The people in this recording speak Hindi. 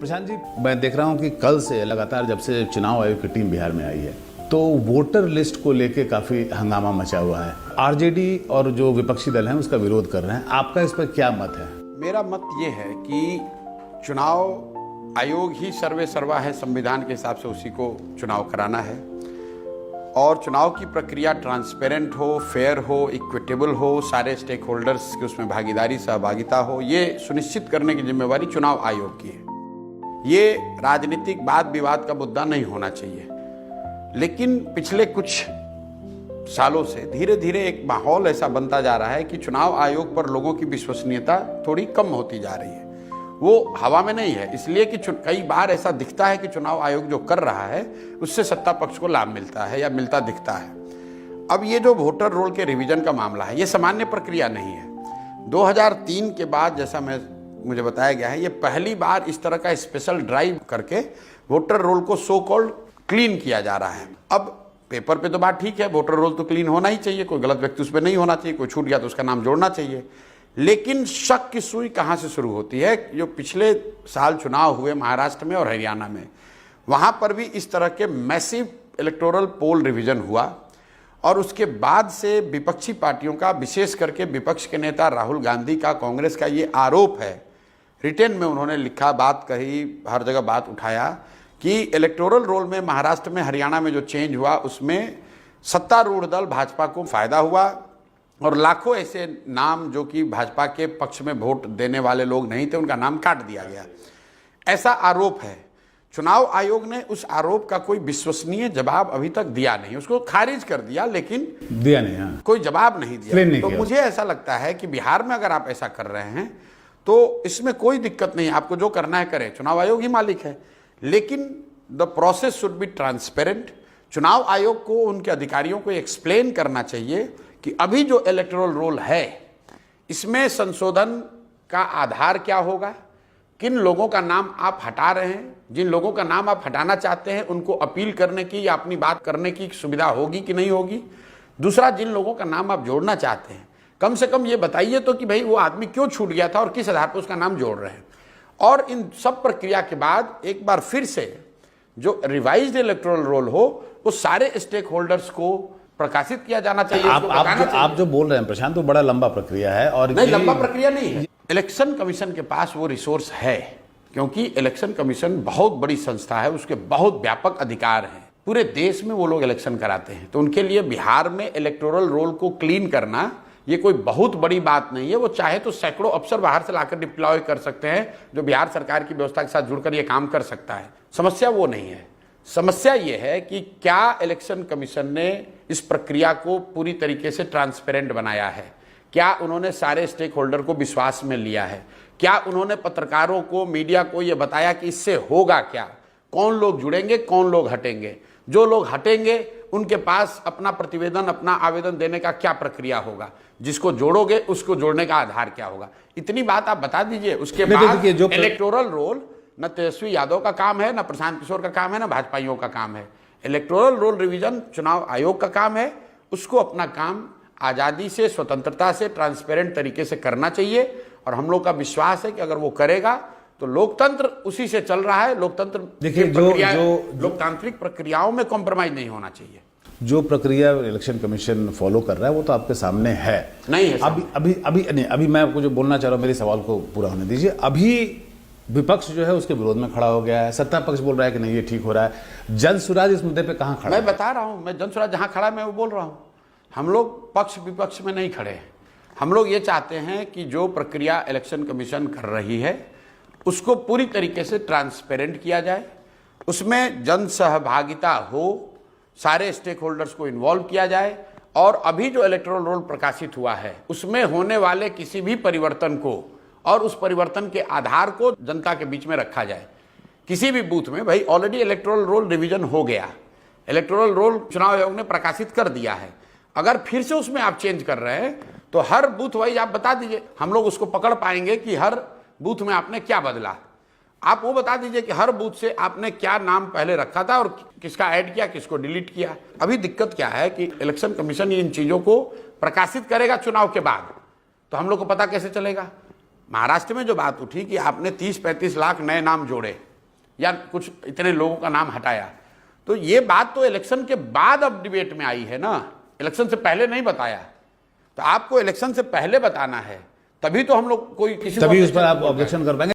प्रशांत जी, मैं देख रहा हूं कि कल से लगातार जब से चुनाव आयोग की टीम बिहार में आई है तो वोटर लिस्ट को लेके काफी हंगामा मचा हुआ है। आरजेडी और जो विपक्षी दल हैं उसका विरोध कर रहे हैं। आपका इस पर क्या मत है? मेरा मत ये है कि चुनाव आयोग ही सर्वे सर्वा है, संविधान के हिसाब से उसी को चुनाव कराना है और चुनाव की प्रक्रिया ट्रांसपेरेंट हो, फेयर हो, इक्विटेबल हो, सारे स्टेक होल्डर्स की उसमें भागीदारी सहभागिता हो, ये सुनिश्चित करने की जिम्मेवारी चुनाव आयोग की है। ये राजनीतिक वाद विवाद का मुद्दा नहीं होना चाहिए। लेकिन पिछले कुछ सालों से धीरे धीरे एक माहौल ऐसा बनता जा रहा है कि चुनाव आयोग पर लोगों की विश्वसनीयता थोड़ी कम होती जा रही है। वो हवा में नहीं है, इसलिए कि कई बार ऐसा दिखता है कि चुनाव आयोग जो कर रहा है उससे सत्ता पक्ष को लाभ मिलता है या मिलता दिखता है। अब ये जो वोटर रोल के रिवीजन का मामला है, ये सामान्य प्रक्रिया नहीं है। 2003 के बाद जैसा मुझे बताया गया है, ये पहली बार इस तरह का स्पेशल ड्राइव करके वोटर रोल को सो कॉल्ड क्लीन किया जा रहा है। अब पेपर पे तो बात ठीक है, वोटर रोल तो क्लीन होना ही चाहिए, कोई गलत व्यक्ति उसमें नहीं होना चाहिए, कोई छूट गया तो उसका नाम जोड़ना चाहिए। लेकिन शक की सुई कहां से शुरू होती है? जो पिछले साल चुनाव हुए महाराष्ट्र में और हरियाणा में, वहां पर भी इस तरह के मैसिव इलेक्टोरल पोल रिवीजन हुआ और उसके बाद से विपक्षी पार्टियों का, विशेष करके विपक्ष के नेता राहुल गांधी का, कांग्रेस का ये आरोप है, रिटेन में उन्होंने लिखा, बात कही, हर जगह बात उठाया कि इलेक्टोरल रोल में महाराष्ट्र में, हरियाणा में जो चेंज हुआ उसमें सत्तारूढ़ दल भाजपा को फायदा हुआ और लाखों ऐसे नाम जो कि भाजपा के पक्ष में वोट देने वाले लोग नहीं थे, उनका नाम काट दिया गया। ऐसा आरोप है। चुनाव आयोग ने उस आरोप का कोई विश्वसनीय जवाब अभी तक दिया नहीं, उसको खारिज कर दिया, लेकिन दिया नहीं, हाँ। कोई जवाब नहीं दिया। तो किया। मुझे ऐसा लगता है कि बिहार में अगर आप ऐसा कर रहे हैं तो इसमें कोई दिक्कत नहीं है, आपको जो करना है करें, चुनाव आयोग ही मालिक है। लेकिन the process should be transparent. चुनाव आयोग को, उनके अधिकारियों को एक्सप्लेन करना चाहिए कि अभी जो इलेक्टोरल रोल है इसमें संशोधन का आधार क्या होगा, किन लोगों का नाम आप हटा रहे हैं, जिन लोगों का नाम आप हटाना चाहते हैं उनको अपील करने की या अपनी बात करने की सुविधा होगी कि नहीं होगी। दूसरा, जिन लोगों का नाम आप जोड़ना चाहते हैं कम से कम ये बताइए तो कि भाई वो आदमी क्यों छूट गया था और किस आधार पर उसका नाम जोड़ रहे हैं। और इन सब प्रक्रिया के बाद एक बार फिर से जो रिवाइज्ड इलेक्टोरल रोल हो वो सारे स्टेक होल्डर्स को प्रकाशित किया जाना चाहिए। आप जो बोल रहे हैं प्रशांत, तो बड़ा लंबा प्रक्रिया है। और नहीं, लंबा प्रक्रिया नहीं है। इलेक्शन कमीशन के पास वो रिसोर्स है, क्योंकि इलेक्शन कमीशन बहुत बड़ी संस्था है, उसके बहुत व्यापक अधिकार हैं, पूरे देश में वो लोग इलेक्शन कराते हैं। तो उनके लिए बिहार में इलेक्टोरल रोल को क्लीन करना ये कोई बहुत बड़ी बात नहीं है। वो चाहे तो सैकड़ों अफसर बाहर से लाकर डिप्लॉय कर सकते हैं, जो बिहार सरकार की व्यवस्था के साथ जुड़कर ये काम कर सकता है। समस्या वो नहीं है। समस्या ये है कि क्या इलेक्शन कमीशन ने इस प्रक्रिया को पूरी तरीके से ट्रांसपेरेंट बनाया है, क्या उन्होंने सारे स्टेक होल्डर को विश्वास में लिया है, क्या उन्होंने पत्रकारों को, मीडिया को ये बताया कि इससे होगा क्या, कौन लोग जुड़ेंगे, कौन लोग हटेंगे, जो लोग हटेंगे उनके पास अपना प्रतिवेदन, अपना आवेदन देने का क्या प्रक्रिया होगा, जिसको जोड़ोगे उसको जोड़ने का आधार क्या होगा। इतनी बात आप बता दीजिए। उसके बाद इलेक्टोरल रोल न तेजस्वी यादव का काम है, न प्रशांत किशोर का काम है, न भाजपाइयों का काम है। इलेक्टोरल रोल रिवीजन चुनाव आयोग का काम है। उसको अपना काम आज़ादी से, स्वतंत्रता से, ट्रांसपेरेंट तरीके से करना चाहिए और हम लोग का विश्वास है कि अगर वो करेगा तो लोकतंत्र उसी से चल रहा है। लोकतंत्र, देखिए, लोकतांत्रिक प्रक्रियाओं में कॉम्प्रोमाइज नहीं होना चाहिए। जो प्रक्रिया इलेक्शन कमीशन फॉलो कर रहा है वो तो आपके सामने है। नहीं है अभी मैं आपको जो बोलना चाह रहा हूं, मेरे सवाल को पूरा होने दीजिए। अभी विपक्ष जो है उसके विरोध में खड़ा हो गया है, सत्ता पक्ष बोल रहा है कि नहीं ये ठीक हो रहा है। जन स्वराज इस मुद्दे पे कहां खड़ा है? मैं बता रहा हूं, मैं जन स्वराज जहां खड़ा है मैं वो बोल रहा हूं। हम लोग पक्ष विपक्ष में नहीं खड़े। हम लोग ये चाहते हैं कि जो प्रक्रिया इलेक्शन कमीशन कर रही है उसको पूरी तरीके से ट्रांसपेरेंट किया जाए, उसमें जन सहभागिता हो, सारे स्टेक होल्डर्स को इन्वॉल्व किया जाए और अभी जो इलेक्टोरल रोल प्रकाशित हुआ है उसमें होने वाले किसी भी परिवर्तन को और उस परिवर्तन के आधार को जनता के बीच में रखा जाए। किसी भी बूथ में, भाई ऑलरेडी इलेक्टोरल रोल रिवीजन हो गया, इलेक्टोरल रोल चुनाव आयोग ने प्रकाशित कर दिया है, अगर फिर से उसमें आप चेंज कर रहे हैं तो हर बूथ वाइज आप बता दीजिए, हम लोग उसको पकड़ पाएंगे कि हर बूथ में आपने क्या बदला। आप वो बता दीजिए कि हर बूथ से आपने क्या नाम पहले रखा था और किसका ऐड किया, किसको डिलीट किया। अभी दिक्कत क्या है कि इलेक्शन कमीशन इन चीजों को प्रकाशित करेगा चुनाव के बाद, तो हम लोग को पता कैसे चलेगा। महाराष्ट्र में जो बात उठी कि आपने 30-35 लाख नए नाम जोड़े, या कुछ इतने लोगों का नाम हटाया, तो ये बात तो इलेक्शन के बाद अब डिबेट में आई है ना, इलेक्शन से पहले नहीं बताया। तो आपको इलेक्शन से पहले बताना है, तभी तो हम लोग कोई किसी तभी उस पर आप ऑब्जेक्शन कर पाएंगे।